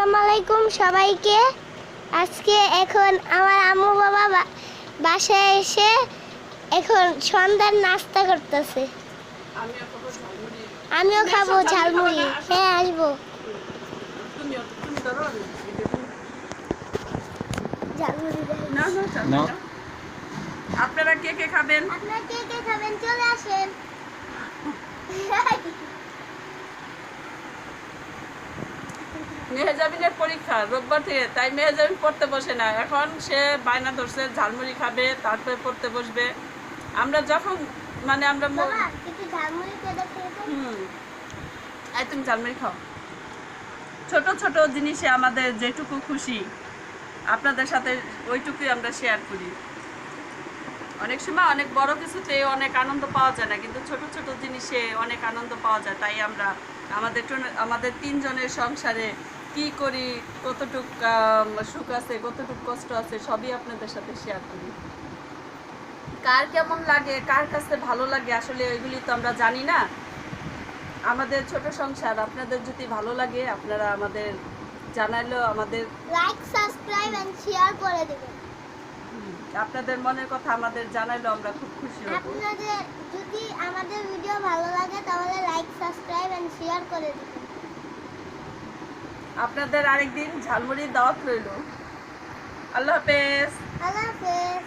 আসসালামু আলাইকুম সবাইকে। আজকে এখন আমার আম্মু বাবা বাসায় এসে এখন সন্ধ্যার নাস্তা করতেছে। আমিও খাবো ঝালমুড়ি। হ্যাঁ আসবো। আপনারা কে কে খাবেন? আপনারা কে কে খাবেন চলে আসেন। মেহেজাবিনের পরীক্ষা রোববার থেকে, তাই মেহেজাবিন পড়তে বসে না। এখন সে বায়না ধরছে ঝালমুড়ি খাবে, তারপরে পড়তে বসবে। আমরা যখন আমরা তুমি ঝালমুড়ি খাও। ছোট ছোট জিনিসে আমাদের যেটুকু খুশি আপনাদের সাথে ওইটুকুই আমরা শেয়ার করি। অনেক সময় অনেক বড় কিছুতে অনেক আনন্দ পাওয়া যায় না, কিন্তু ছোট ছোট জিনিসে অনেক আনন্দ পাওয়া যায়। তাই আমরা আমাদের তিনজনের সংসারে কি করি, কতটুক সুখ আছে, কতটুক কষ্ট আছে, সবই আপনাদের সাথে শেয়ার করি। কার কেমন লাগে, কার কাছে ভালো লাগে, আসলে ওইগুলি তো আমরা জানি না। আমাদের ছোট সংসার আপনাদের যদি ভালো লাগে আপনারা আমাদের জানাইলেও, আমাদের লাইক সাবস্ক্রাইব এন্ড শেয়ার করে দিবেন। আপনাদের মনের কথা আমাদের জানাইলেও আমরা খুব খুশি হব। আপনাদের যদি আমাদের ভিডিও ভালো লাগে তাহলে লাইক সাবস্ক্রাইব এন্ড শেয়ার করে দিবেন। আপনাদের আরেকদিন ঝালমুড়ির দাওয়াত রইল। আল্লাহ হাফেজ। আল্লাহ হাফেজ।